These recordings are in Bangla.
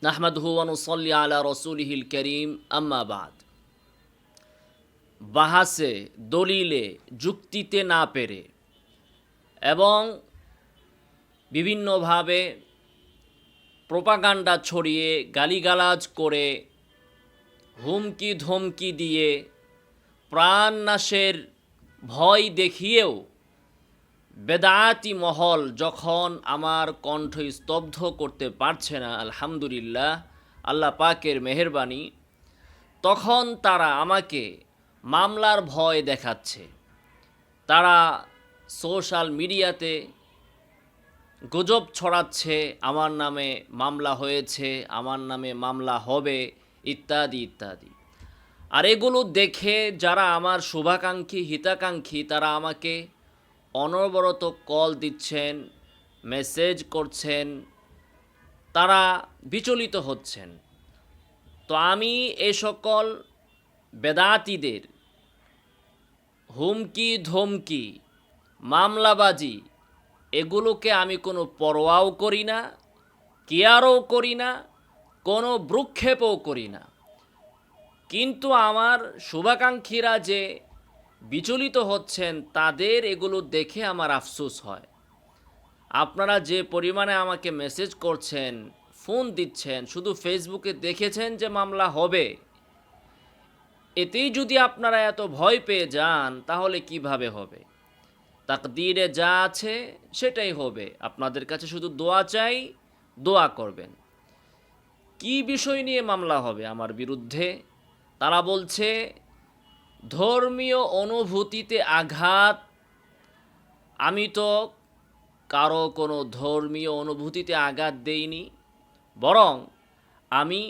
নাহমাদুহু ওয়া নুসাল্লি আলা রাসূলিহিল কারীম, আম্মা বাদ। বাহাসে, দলিলে, যুক্তিতে না পেরে এবং বিভিন্নভাবে প্রোপাগান্ডা ছড়িয়ে, গালিগালাজ করে, হুমকি ধমকি দিয়ে, প্রাণনাশের ভয় দেখিয়েও বেদাতি মহল যখন আমার কণ্ঠ স্তব্ধ করতে পারছে না, আলহামদুলিল্লাহ, আল্লাহ পাকের মেহেরবানি, তখন তারা আমাকে মামলার ভয় দেখাচ্ছে। তারা সোশ্যাল মিডিয়াতে গুজব ছড়াচ্ছে, আমার নামে মামলা হয়েছে, আমার নামে মামলা হবে, ইত্যাদি ইত্যাদি। আর এগুলো দেখে যারা আমার শুভাকাঙ্ক্ষী, হিতাকাঙ্ক্ষী, তারা আমাকে অনবরত কল দিচ্ছেন, মেসেজ করছেন, তারা বিচলিত হচ্ছেন। তো আমি এ সকল বেদাতীদের হুমকি ধমকি, মামলাবাজি, এগুলোকে আমি কোনো পরোয়াও করি না, কেয়ারও করি না, কোনো ভ্রুক্ষেপও করি না। কিন্তু আমার শুভাকাঙ্ক্ষীরা যে বিচলিত হচ্ছেন, তাদের এগুলো দেখে আমার আফসোস হয়। আপনারা যে পরিমাণে আমাকে মেসেজ করছেন, ফোন দিচ্ছেন, শুধু ফেসবুকে দেখেছেন যে মামলা হবে, এতেই যদি আপনারা এত ভয় পেয়ে যান, তাহলে কিভাবে হবে? তাকদীরে যা আছে সেটাই হবে। আপনাদের কাছে শুধু দোয়া চাই, দোয়া করবেন। কি বিষয় নিয়ে মামলা হবে আমার বিরুদ্ধে? তারা বলছে ধর্মীয় অনুভূতিতে আঘাত। আমি তো কারো কোনো ধর্মীয় অনুভূতিতে আঘাত দেইনি, বরং আমি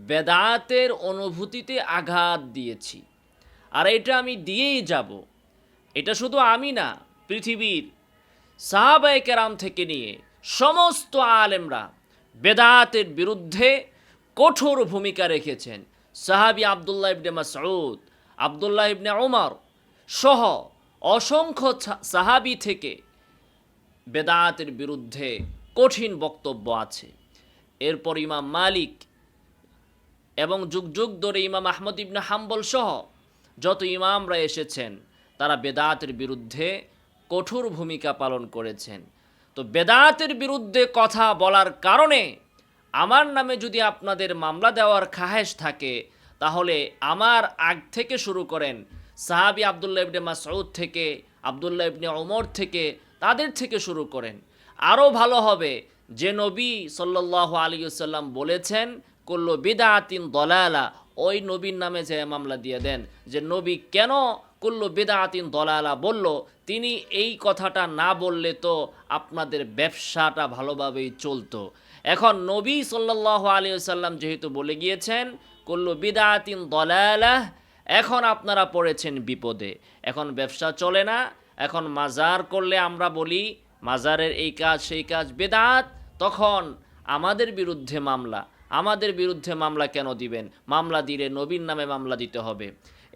বেদাতের অনুভূতিতে আঘাত দিয়েছি। আর এটা আমি দিয়েই যাব। এটা শুধু আমি না, পৃথিবীর সাহাবায়ে কেরাম থেকে নিয়ে সমস্ত আলেমরা বেদাতের বিরুদ্ধে কঠোর ভূমিকা রেখেছেন। সাহাবী আব্দুল্লাহ ইবনে মাসউদ, আব্দুল্লাহ ইবনে ওমর সহ অসংখ্য সাহাবী থেকে বেদাতের বিরুদ্ধে কঠিন বক্তব্য আছে। এরপর ইমাম মালিক এবং যুগ যুগ ধরে ইমাম আহমদ ইবনে হাম্বল সহ যত ইমামরা এসেছেন, তারা বেদাতের বিরুদ্ধে কঠোর ভূমিকা পালন করেছেন। তো বেদাতের বিরুদ্ধে কথা বলার কারণে আমার নামে যদি আপনাদের মামলা দেওয়ার খাহেশ থাকে, তাহলে আমার আগ থেকে শুরু করেন, সাহাবী আব্দুল্লাহ ইবনে মাসউদ থেকে, আব্দুল্লাহ ইবনে ওমর থেকে, তাদের থেকে শুরু করেন। আরও ভালো হবে যে নবী সাল্লাল্লাহু আলাইহি ওয়াসাল্লাম বলেছেন কুল্লু বিদআতিন দলালা, ওই নবীর নামে যে মামলা দিয়ে দেন। যে নবী কেন কুল্লু বিদআতিন দলালা বলল, তিনি এই কথাটা না বললে তো আপনাদের ব্যবসাটা ভালোভাবেই চলতো। এখন নবী সাল্লাল্লাহু আলাইহি ওয়াসাল্লাম যেহেতু বলে গিয়েছেন কুল্লু বিদআতিন দলালা, এখন আপনারা পড়েছেন বিপদে। এখন ব্যবসা চলে না। এখন মাজার করলে আমরা বলি মাজারের এই কাজ সেই কাজ বেদাত, তখন আমাদের বিরুদ্ধে মামলা। আমাদের বিরুদ্ধে মামলা কেন দিবেন? মামলা দিলে নবীর নামে মামলা দিতে হবে।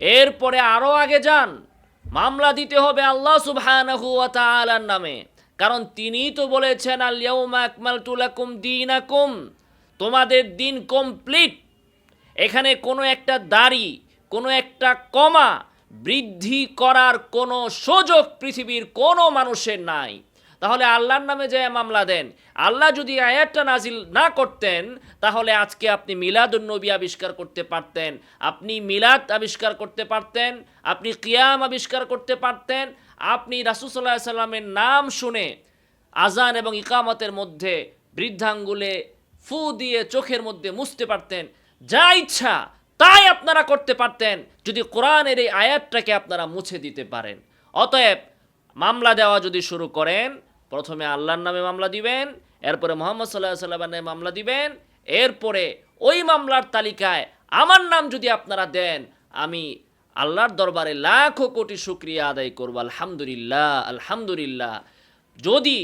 এরপরে আরও আগে যান, মামলা দিতে হবে আল্লাহ সুবহানাহু ওয়া তাআলার নামে। কারণ তিনিই তো বলেছেন আল ইয়াউমা আকমালতু লাকুম দীনাকুম, তোমাদের দিন কমপ্লিট। এখানে কোনো একটা দাড়ি, কোনো একটা কমা বৃদ্ধি করার কোনো সুযোগ পৃথিবীর কোনো মানুষের নাই। তাহলে আল্লাহর নামে যে মামলা দেন, আল্লাহ যদি আয়াতটা নাজিল না করতেন, তাহলে আজকে আপনি মিলাদুন নবী আবিষ্কার করতে পারতেন, আপনি মিলাদ আবিষ্কার করতে পারতেন, আপনি কিয়াম আবিষ্কার করতে পারতেন, আপনি রাসূল সাল্লাল্লাহু আলাইহি সাল্লামের নাম শুনে আজান এবং ইকামতের মধ্যে বৃদ্ধাঙ্গুলে ফু দিয়ে চোখের মধ্যে মুছতে পারতেন। যা ইচ্ছা তাই আপনারা করতে পারতেন যদি কোরআনের এই আয়াতটাকে আপনারা মুছে দিতে পারেন। অতএব মামলা দেওয়া যদি শুরু করেন, প্রথমে আল্লাহর নামে মামলা দিবেন, এরপরে মুহাম্মদ সাল্লাল্লাহু আলাইহি ওয়াসাল্লামের নামে মামলা দিবেন, এরপরে ওই মামলার তালিকায় আমার নাম যদি আপনারা দেন, আমি আল্লাহর দরবারে লাখো কোটি শুকরিয়া আদায় করব। আলহামদুলিল্লাহ, আলহামদুলিল্লাহ। যদি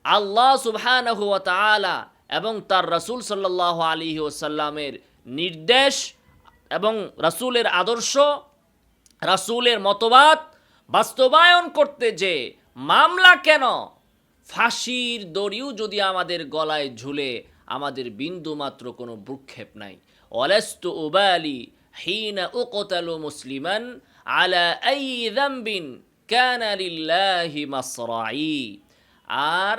আল্লাহ সুবহানাহু ওয়া তাআলা এবং তার রাসূল সাল্লাল্লাহু আলাইহি ওয়াসাল্লামের নির্দেশ এবং রাসূলের আদর্শ, রাসূলের মতবাদ বাস্তবায়ন করতে যে মামলা কেন, ফাঁসির দড়িও যদি আমাদের গলায় ঝুলে আমাদের বিন্দু মাত্র কোনো ভ্রুক্ষেপ নাই। ওয়ালাস্তু উবালি হিনা উকতালু মুসলিমান আলা আই যামবিন কানা লিল্লাহি মাসরাই। আর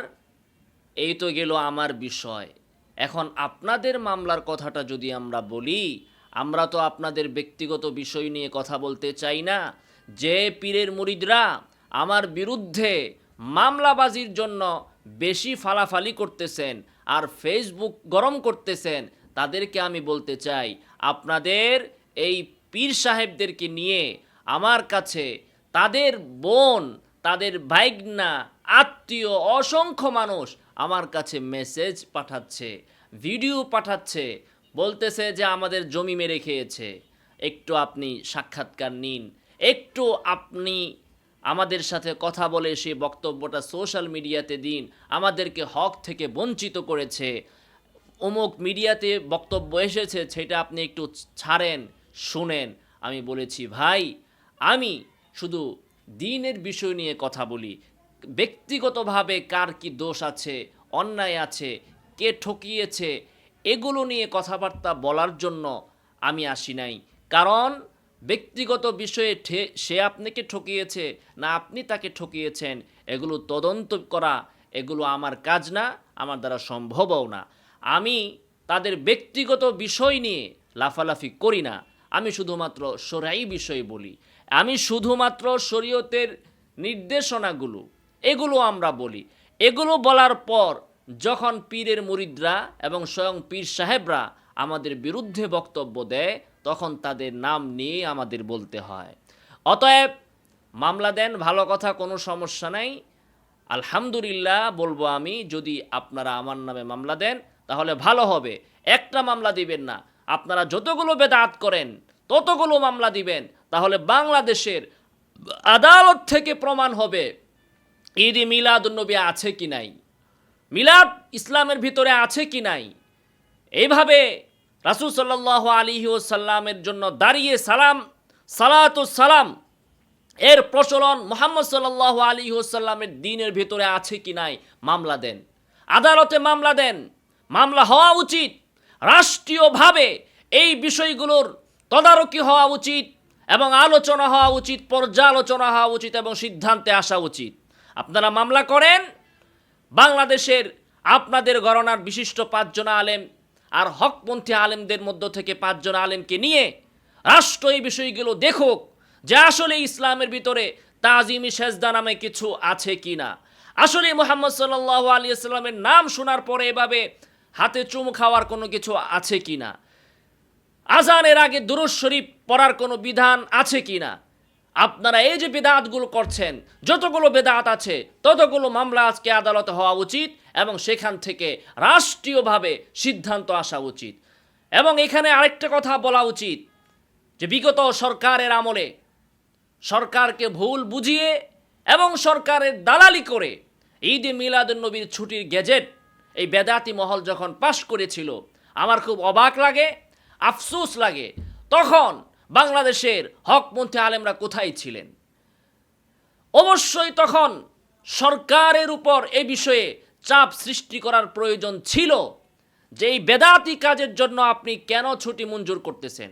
এই তো গেল আমার বিষয়। এখন আপনাদের মামলার কথাটা যদি আমরা বলি, আমরা তো আপনাদের ব্যক্তিগত বিষয় নিয়ে কথা বলতে চাই না। যে পীরের মুরিদরা আমার বিরুদ্ধে মামলাবাজির জন্য বেশি ফালাফালি করতেছেন আর ফেসবুক গরম করতেছেন, তাদেরকে আমি বলতে চাই, আপনাদের এই পীর সাহেবদেরকে নিয়ে আমার কাছে তাদের বোন, তাদের ভাইগনা, আত্মীয় অসংখ্য মানুষ আমার কাছে মেসেজ পাঠাচ্ছে, ভিডিও পাঠাচ্ছে, বলতেছে যে আমাদের জমি মেরে খেয়েছে, একটু আপনি সাক্ষাৎকার নিন, একটু আপনি আমাদের সাথে কথা বলে সেই বক্তব্যটা সোশ্যাল মিডিয়াতে দিন, আমাদেরকে হক থেকে বঞ্চিত করেছে, অমুক মিডিয়াতে বক্তব্য এসেছে, সেটা আপনি একটু ছাড়েন, শুনেন। আমি বলেছি, ভাই আমি শুধু দ্বীনের বিষয় নিয়ে কথা বলি, ব্যক্তিগতভাবে কার কি দোষ আছে, অন্যায় আছে, কে ঠকিয়েছে, এগুলো নিয়ে কথাবার্তা বলার জন্য আমি আসি নাই। কারণ ব্যক্তিগত বিষয়ে সে আপনাকে ঠকিয়েছে না আপনি তাকে ঠকিয়েছেন, এগুলো তদন্ত করা, এগুলো আমার কাজ না, আমার দ্বারা সম্ভবও না। আমি তাদের ব্যক্তিগত বিষয় নিয়ে লাফালাফি করি না, আমি শুধুমাত্র শরঈ বিষয় বলি, আমি শুধুমাত্র শরীয়তের নির্দেশনাগুলো এগুলো আমরা বলি। এগুলো বলার পর যখন পীরের মুরিদরা এবং স্বয়ং পীর সাহেবরা আমাদের বিরুদ্ধে বক্তব্য দেয়, তখন তাদের নাম নিয়ে আমাদের বলতে হয়। অতএব মামলা দেন, ভালো কথা, কোনো সমস্যা নাই, আলহামদুলিল্লাহ বলবো আমি। যদি আপনারা আমার নামে মামলা দেন তাহলে ভালো হবে। একটা মামলা দিবেন না, আপনারা যতগুলো বেদাত করেন ততগুলো মামলা দিবেন, তাহলে বাংলাদেশের আদালত থেকে প্রমাণ হবে ঈদ মিলাদুন্নবী আছে কি নাই, মিলাদ ইসলামের ভিতরে আছে কি নাই। এইভাবে রাসূল সাল্লাল্লাহু আলাইহি ওয়াসাল্লামের জন্য দাঁড়িয়ে সালাম এর প্রচলন মুহাম্মদ সাল্লাল্লাহু আলাইহি ওয়াসাল্লামের দ্বীনের ভিতরে আছে কি নাই, মামলা দেন, আদালতে মামলা দেন। মামলা হওয়া উচিত, রাষ্ট্রীয়ভাবে এই বিষয়গুলোর তদারকি হওয়া উচিত এবং আলোচনা হওয়া উচিত, পর্যালোচনা হওয়া উচিত এবং সিদ্ধান্তে আসা উচিত। আপনারা মামলা করেন, বাংলাদেশের আপনাদের গণনার বিশিষ্ট 5 জন আলেম আর হকপন্থী আলেমদের মধ্য থেকে 5 জন আলেমকে নিয়ে রাষ্ট্র এই বিষয়গুলো দেখুক যে আসলে ইসলামের ভিতরে তাজিমি সেজদা নামে কিছু আছে কি না, আসলে মুহাম্মদ সাল্লাল্লাহু আলাইহি ওয়াসাল্লামের নাম শোনার পরে এভাবে হাতে চুমু খাওয়ার কোনো কিছু আছে কি না, আজানের আগে দুরূদ শরীফ পড়ার কোনো বিধান আছে কি না। আপনারা এই যে বেদাতগুলো করছেন, যতগুলো বেদাত আছে ততগুলো মামলা আজকে আদালতে হওয়া উচিত এবং সেখান থেকে রাষ্ট্রীয়ভাবে সিদ্ধান্ত আসা উচিত। এবং এখানে আরেকটা কথা বলা উচিত যে বিগত সরকারের আমলে সরকারকে ভুল বুঝিয়ে এবং সরকারের দালালি করে ঈদে মিলাদুন্নবীর ছুটির গেজেট এই বেদাতি মহল যখন পাশ করেছিল, আমার খুব অবাক লাগে, আফসোস লাগে, তখন বাংলাদেশের হকপন্থী আলেমরা কোথায় ছিলেন? অবশ্যই তখন সরকারের উপর এই বিষয়ে চাপ সৃষ্টি করার প্রয়োজন ছিল যে এই বেদাতি কাজের জন্য আপনি কেন ছুটি মঞ্জুর করতেছেন।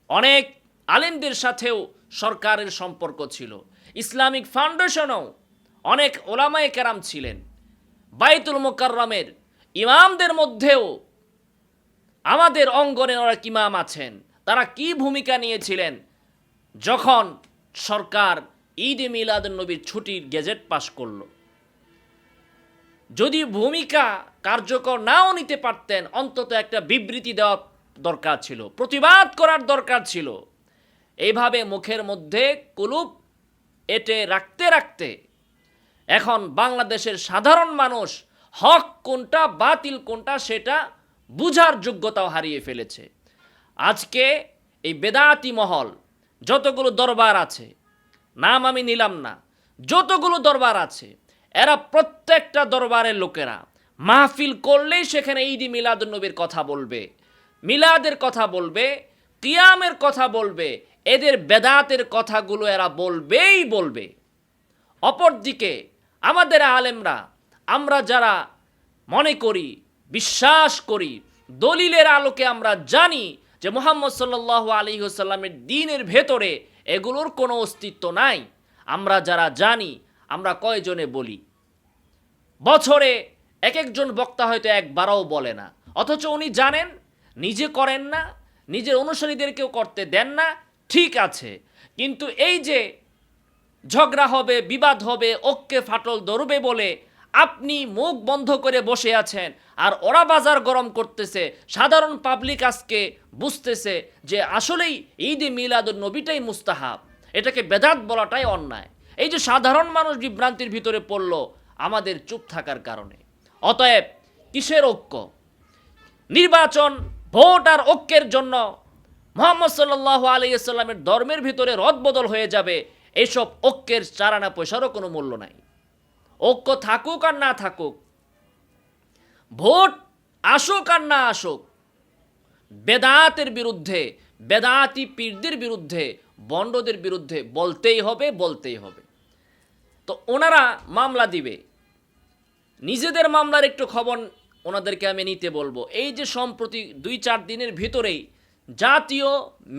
অনেক আলেমদের সাথেও সরকারের সম্পর্ক ছিল, ইসলামিক ফাউন্ডেশনও অনেক ওলামায়ে কেরাম ছিলেন, বাইতুল মুকাররমের ইমামদের মধ্যেও আমাদের অঙ্গনের অনেক ইমাম আছেন, তারা কি ভূমিকা নিয়েছিলেন যখন সরকার ঈদে মিলাদুন্নবীর ছুটির গেজেট পাশ করলো। যদি ভূমিকা কার্যকর নাও নিতে পারতেন, অন্তত একটা বিবৃতি দেওয়া দরকার ছিল, প্রতিবাদ করার দরকার ছিল। এইভাবে মুখের মধ্যে কুলুপ এঁটে রাখতে রাখতে এখন বাংলাদেশের সাধারণ মানুষ হক কোনটা বাতিল কোনটা সেটা বুঝার যোগ্যতাও হারিয়ে ফেলেছে। আজকে এই বেদাতি মহল যতগুলো দরবার আছে, নাম আমি নিলাম না, যতগুলো দরবার আছে, এরা প্রত্যেকটা দরবারের লোকেরা মাহফিল করলেই সেখানে ঈদ মিলাদুন্নবীর কথা বলবে, মিলাদের কথা বলবে, কিয়ামের কথা বলবে, এদের বেদাতের কথাগুলো এরা বলবেই বলবে। অপরদিকে আমাদের আলেমরা, আমরা যারা মনে করি বিশ্বাস করি, দলিলের আলোকে আমরা জানি যে মুহাম্মদ সাল্লাল্লাহু আলাইহি ওয়াসাল্লামের দ্বীনের ভেতরে এগুলোর কোনো অস্তিত্ব নাই। আমরা যারা জানি, আমরা কয়জনে বলি? বছরে এক একজন বক্তা হয়তো একবারও বলে না, অথচ উনি জানেন, নিজে করেন না, নিজের অনুসারীদেরকেও করতে দেন না। ঠিক আছে, কিন্তু এই যে ঝগড়া হবে, বিবাদ হবে, ঐক্যে ফাটল ধরবে বলে আপনি মুখ বন্ধ করে বসে আছেন, আর ওরা বাজার গরম করতেছে। সাধারণ পাবলিক আজকে বুঝতেছে যে আসলেই ঈদে মিলাদুন নবীটাই মুস্তাহাব, এটাকে বেদাত বলাটাই অন্যায়। এই যে সাধারণ মানুষ বিভ্রান্তির ভিতরে পড়ল আমাদের চুপ থাকার কারণে। অতএব কিসের ঐক্য? নির্বাচন, ভোট আর ঐক্যের জন্য মুহাম্মদ সাল্লাল্লাহু আলাইহি ওয়াসাল্লামের ধর্মের ভিতরে রদবদল হয়ে যাবে, এসব ঐক্যের চারানা পয়সারও কোনো মূল্য নাই। ঐক্য থাকুক আর না থাকুক, ভোট আসুক আর না আসুক, বেদাতের বিরুদ্ধে, বেদাতি পীরদের বিরুদ্ধে, বন্ডদের বিরুদ্ধে বলতেই হবে, বলতেই হবে। তো ওনারা মামলা দিবে, নিজেদের মামলার একটু খবর ওনাদেরকে আমি নিতে বলবো। এই যে সম্প্রতি 2-4 দিনের ভিতরেই জাতীয়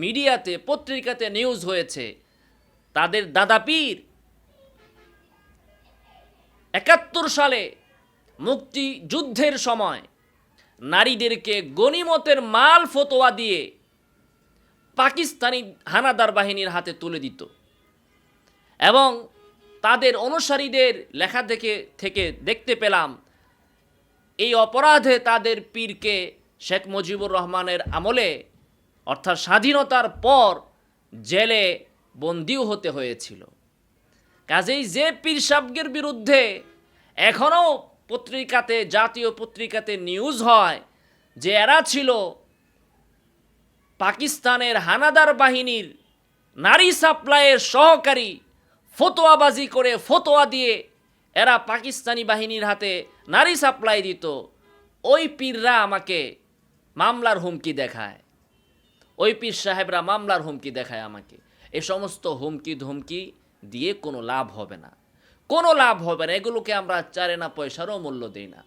মিডিয়াতে, পত্রিকাতে নিউজ হয়েছে, তাদের দাদা পীর 71 সালে মুক্তিযুদ্ধের সময় নারীদেরকে গনিমতের মাল ফতোয়া দিয়ে পাকিস্তানি হানাদার বাহিনীর হাতে তুলে দিত, এবং তাদের অনুসারীদের লেখা থেকে দেখতে পেলাম এই অপরাধে তাদের পীরকে শেখ মুজিবুর রহমানের আমলে, অর্থাৎ স্বাধীনতার পর, জেলে বন্দিও হতে হয়েছিল। কাজেই যে পীর সাহেবের বিরুদ্ধে এখনও পত্রিকাতে, জাতীয় পত্রিকাতে নিউজ হয় যে এরা ছিল পাকিস্তানের হানাদার বাহিনীর নারী সাপ্লাইয়ের সহকারী, ফতোয়াবাজি করে ফতোয়া দিয়ে এরা পাকিস্তানি বাহিনীর হাতে নারী সাপ্লাই দিত, ওই পীররা আমাকে মামলার হুমকি দেখায়, ওই পীর সাহেবরা মামলার হুমকি দেখায় আমাকে। এ সমস্ত হুমকি ধমকি দিয়ে কোনো লাভ হবে না, কোনো লাভ হবে না। এগুলোকে আমরা চারেনা পয়সারও মূল্য দেই না।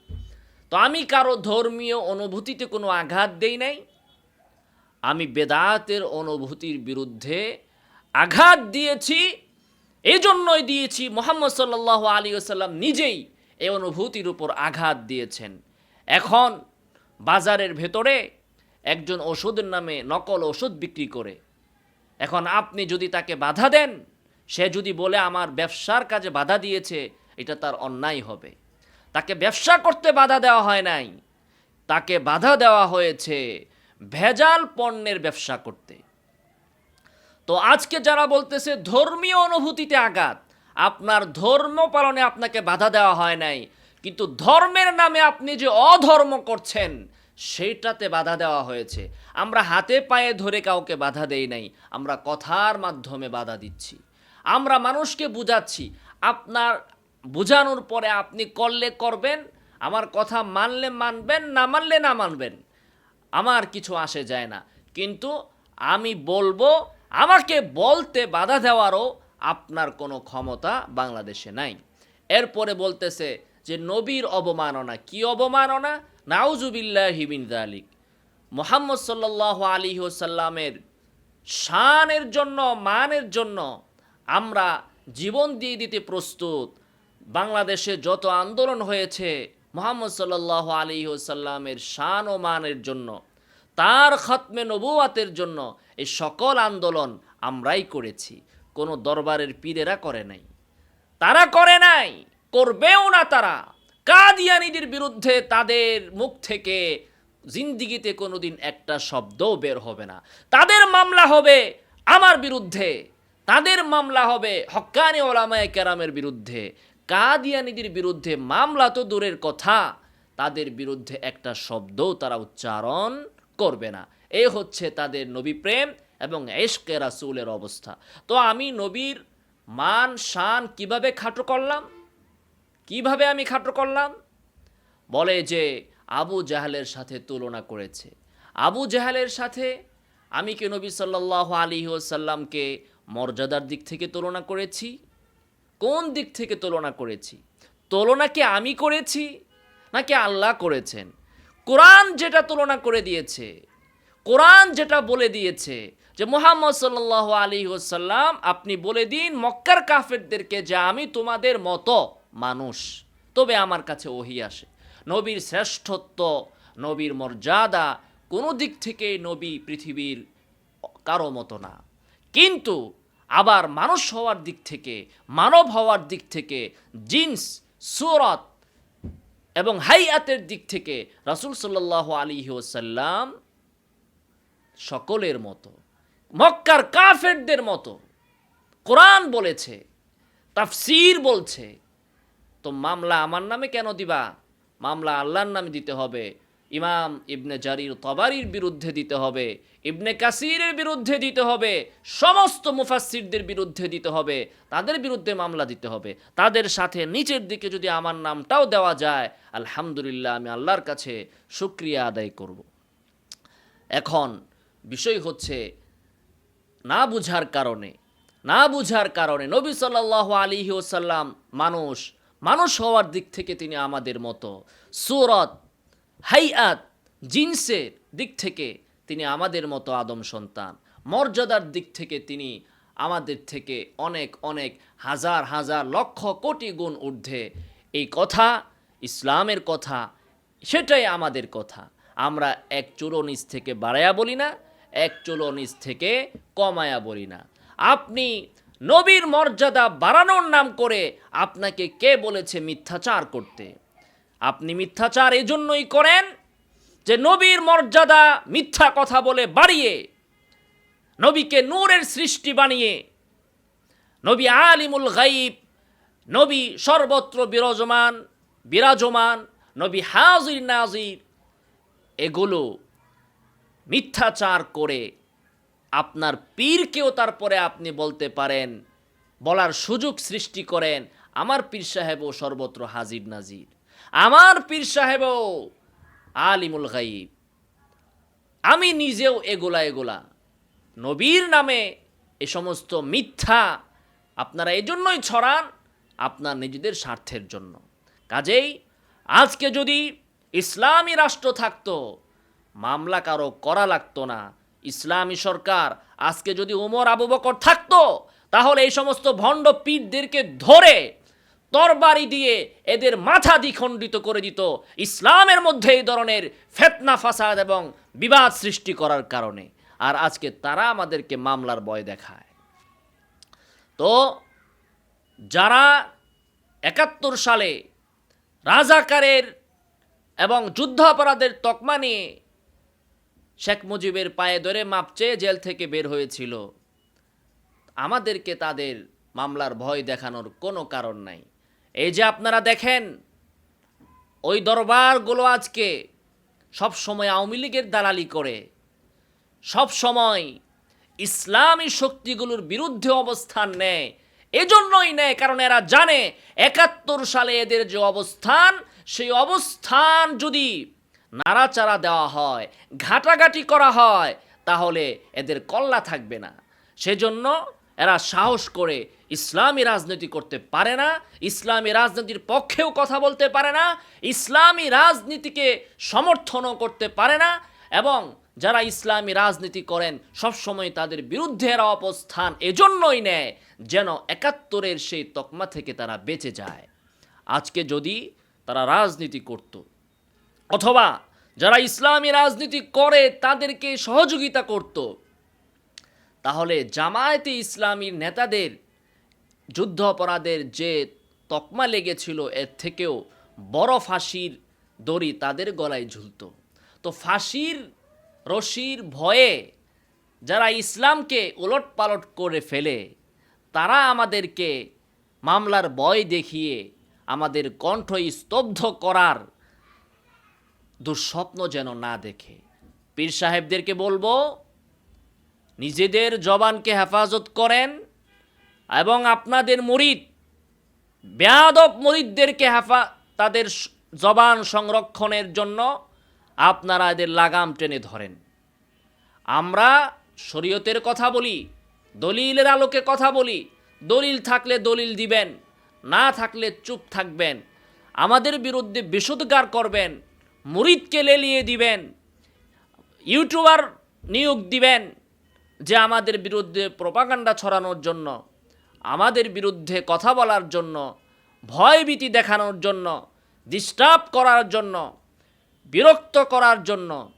তো আমি কারো ধর্মীয় অনুভূতিতে কোনো আঘাত দেই নাই, আমি বেদাতের অনুভূতির বিরুদ্ধে আঘাত দিয়েছি। এই জন্যই দিয়েছি, মুহাম্মদ সাল্লাল্লাহু আলাইহি ওয়াসাল্লাম নিজেই এই অনুভূতির উপর আঘাত দিয়েছেন। এখন বাজারের ভেতরে একজন ওষুধের নামে নকল ওষুধ বিক্রি করে, এখন আপনি যদি তাকে বাধা দেন, সে যদি বলে আমার ব্যবসার কাজে বাধা দিয়েছে, এটা তার অন্যায় হবে। তাকে ব্যবসা করতে বাধা দেওয়া হয় নাই, তাকে বাধা দেওয়া হয়েছে ভেজাল পণ্যের ব্যবসা করতে। তো আজকে যারা বলতেছে ধর্মীয় অনুভূতিতে আঘাত, আপনার ধর্ম পালনে আপনাকে বাধা দেওয়া হয় নাই, কিন্তু ধর্মের নামে আপনি যে অধর্ম করছেন সেইটাতে বাধা দেওয়া হয়েছে। আমরা হাতে পায়ে ধরে কাউকে বাধা দেই নাই, আমরা কথার মাধ্যমে বাধা দিচ্ছি, আমরা মানুষকে বুঝাচ্ছি। আপনার বুঝানোর পরে আপনি করলে করবেন, আমার কথা মানলে মানবেন, না মানলে না মানবেন, আমার কিছু আসে যায় না। কিন্তু আমি বলবো, আমাকে বলতে বাধা দেওয়ারও আপনার কোনো ক্ষমতা বাংলাদেশে নাই। এরপরে বলতেছে যে নবীর অবমাননা। কি অবমাননা? নাউজুবিল্লাহি মিন যালিক। মুহাম্মদ সাল্লাল্লাহু আলাইহি ওয়াসাল্লামের শানের জন্য, মানের জন্য আমরা জীবন দিয়ে দিতে প্রস্তুত। বাংলাদেশে যত আন্দোলন হয়েছে মুহাম্মদ সাল্লাল্লাহু আলাইহি ওয়াসাল্লামের শান ও মানের জন্য, তার খতমে নবুয়াতের জন্য, এই সকল আন্দোলন আমরাই করেছি, কোনো দরবারের পীরেরা করে নাই, তারা করে নাই, করবেও না। তারা কাদিয়ানীদের বিরুদ্ধে তাদের মুখ থেকে জিন্দিগিতে কোনোদিন একটা শব্দও বের হবে না। তাদের মামলা হবে আমার বিরুদ্ধে, তাদের মামলা হবে হক্কানি ওলামায়ে কেরামের বিরুদ্ধে। কাদিয়ানীদের বিরুদ্ধে মামলা তো দূরের কথা, তাদের বিরুদ্ধে একটা শব্দও তারা উচ্চারণ করবে না। এই হচ্ছে তাদের নবী প্রেম এবং ইশকে রাসূলের অবস্থা। তো আমি নবীর মান শান কিভাবে খাটো করলাম? কিভাবে আমি খাটো করলাম? বলে যে আবু জাহেলের সাথে তুলনা করেছে। আবু জাহেলের সাথে আমি কি নবী সাল্লাল্লাহু আলাইহি ওয়াসাল্লামকে মর্যাদার দিক থেকে তুলনা করেছি? কোন দিক থেকে তুলনা করেছি? তুলনা কি আমি করেছি নাকি আল্লাহ করেছেন? কোরআন যেটা তুলনা করে দিয়েছে, কোরআন যেটা বলে দিয়েছে যে মুহাম্মদ সাল্লাল্লাহু আলাইহি ওয়াসাল্লাম আপনি বলে দিন মক্কার কাফেরদেরকে যে আমি তোমাদের মতো মানুষ, তবে আমার কাছে ওহী আসে। নবীর শ্রেষ্ঠত্ব, নবীর মর্যাদা কোনো দিক থেকে নবী পৃথিবীর কারো মতো না, কিন্তু আবার মানুষ হওয়ার দিক থেকে, মানব হওয়ার দিক থেকে, জিন্স, সুরত এবং হাইয়াতের দিক থেকে রাসূল সাল্লাল্লাহু আলাইহি ওয়াসাল্লাম সকলের মতো, মক্কার কাফেরদের মতো। কোরআন বলেছে, তাফসীর বলছে, তো মামলা আমার নামে কেন দিবা? মামলা আল্লাহর নামে দিতে হবে। ইমাম ইবনে জারির তবারির বিরুদ্ধে দিতে হবে, ইবনে কাসিরের বিরুদ্ধে দিতে হবে, সমস্ত মুফাসসিরদের বিরুদ্ধে দিতে হবে, তাদের বিরুদ্ধে মামলা দিতে হবে। তাদের সাথে নিচের দিকে যদি আমার নামটাও দেওয়া যায়, আলহামদুলিল্লাহ, আমি আল্লাহর কাছে শুকরিয়া আদায় করব। এখন বিষয় হচ্ছে না বুঝার কারণে নবী সাল্লাল্লাহু আলাইহি ওয়াসাল্লাম মানুষ হওয়ার দিক থেকে তিনি আমাদের মতো, সূরত, হাইয়াত, জিনসের দিক থেকে তিনি আমাদের মতো আদম সন্তান, মর্যাদার দিক থেকে তিনি আমাদের থেকে অনেক অনেক হাজার হাজার লক্ষ কোটি গুণ ঊর্ধ্বে। এই কথা ইসলামের কথা, সেটাই আমাদের কথা। আমরা এক চুলো নিচ থেকে বাড়ায়া বলি না, এক চুলো নিচ থেকে কমায়া বলি না। আপনি নবীর মর্যাদা বাড়ানোর নাম করে আপনাকে কে বলেছে মিথ্যাচার করতে? আপনি মিথ্যাচার এজন্যই করেন যে নবীর মর্যাদা মিথ্যা কথা বলে বাড়িয়ে, নবীকে নূরের সৃষ্টি বানিয়ে, নবী আলিমুল গাইব, নবী সর্বত্র বিরাজমান, নবী হাজির নাজির, এগুলো মিথ্যাচার করে আপনার পীরকেও তারপরে আপনি বলতে পারেন, বলার সুযোগ সৃষ্টি করেন, আমার পীর সাহেবও সর্বত্র হাজির নাজির, আমার পীর সাহেবও আলিমুল গাইব। আমি নিজেও এগুলা নবীর নামে এ সমস্ত মিথ্যা আপনারা এজন্যই ছড়ান, আপনার নিজেদের স্বার্থের জন্য। কাজেই আজকে যদি ইসলামী রাষ্ট্র থাকতো, মামলা কারো করা লাগতো না। ইসলামী সরকার আজকে যদি ওমর আবু বকর থাকতো, তাহলে এই সমস্ত ভণ্ড পীরদেরকে ধরে তরবারি দিয়ে এদের মাথা দ্বিখণ্ডিত করে দিত, ইসলামের মধ্যে এই ধরনের ফিতনা ফাসাদ এবং বিবাদ সৃষ্টি করার কারণে। আর আজকে তারা আমাদেরকে মামলার ভয় দেখায়। তো যারা ৭১ সালে রাজাকারের এবং যুদ্ধাপরাধের তকমা নিয়ে শেখ মুজিবের পায়ে ধরে মাপ চেয়ে জেল থেকে বের হয়েছিল, আমাদেরকে তাদের মামলার ভয় দেখানোর কোনো কারণ নাই। এই যে আপনারা দেখেন, ওই দরবারগুলো আজকে সব সময় আওয়ামী লীগের দালালি করে, সব সময় ইসলামী শক্তিগুলোর বিরুদ্ধে অবস্থান নেয়। এজন্যই নেয় কারণ এরা জানে ৭১ সালে এদের যে অবস্থান, সেই অবস্থান যদি নাড়াচাড়া দেওয়া হয়, ঘাটাঘাটি করা হয়, তাহলে এদের কল্লা থাকবে না। সেজন্য এরা সাহস করে ইসলামী রাজনীতি করতে পারে না, ইসলামী রাজনীতির পক্ষেও কথা বলতে পারে না, ইসলামী রাজনীতিকে সমর্থনও করতে পারে না, এবং যারা ইসলামী রাজনীতি করেন সবসময় তাদের বিরুদ্ধে এরা অবস্থান এজন্যই নেয় যেন ৭১-এর সেই তকমা থেকে তারা বেঁচে যায়। আজকে যদি তারা রাজনীতি করত, অথবা যারা ইসলামী রাজনীতি করে তাদেরকে সহযোগিতা করত, তাহলে জামায়াতে ইসলামীর নেতাদের যুদ্ধ অপরাধের যে তকমা লেগেছিল এর থেকেও বড় ফাঁসির দড়ি তাদের গলায় ঝুলত। তো ফাঁসির রশির ভয়ে যারা ইসলামকে উলটপালট করে ফেলে, তারা আমাদেরকে মামলার ভয় দেখিয়ে আমাদের কণ্ঠ স্তব্ধ করার দুঃস্বপ্ন যেন না দেখে। পীর সাহেবদেরকে বলবো, নিজেদের জবানকে হেফাজত করেন এবং আপনাদের মুরিদ, বেয়াদব মুরিদদেরকে তাদের জবান সংরক্ষণের জন্য আপনারা এদের লাগাম টেনে ধরেন। আমরা শরীয়তের কথা বলি, দলিলের আলোকে কথা বলি, দলিল থাকলে দলিল দিবেন, না থাকলে চুপ থাকবেন। আমাদের বিরুদ্ধে বিষোদ্গার করবেন, মুরিদকে লেলিয়ে দিবেন, ইউটিউবার নিয়োগ দিবেন যে আমাদের বিরুদ্ধে প্রপাগান্ডা ছড়ানোর জন্য, আমাদের বিরুদ্ধে কথা বলার জন্য, ভয়ভীতি দেখানোর জন্য, ডিস্টার্ব করার জন্য, বিরক্ত করার জন্য।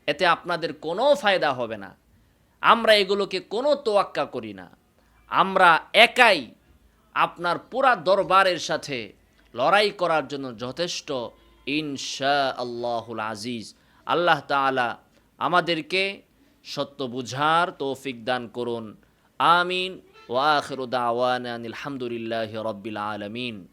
এতে আপনাদের কোনো ফায়দা হবে না। আমরা এগুলোকে কোনো তোয়াক্কা করি না। আমরা একাই আপনার পুরা দরবারের সাথে লড়াই করার জন্য যথেষ্ট, ইনশা আল্লাহুল আজিজ। আল্লাহ তাআলা আমাদেরকে সত্য বুঝার তৌফিক দান করুন। আমিন। ওয়া আখিরু দাওয়ানা আনিল হামদুলিল্লাহি রাব্বিল আলামিন।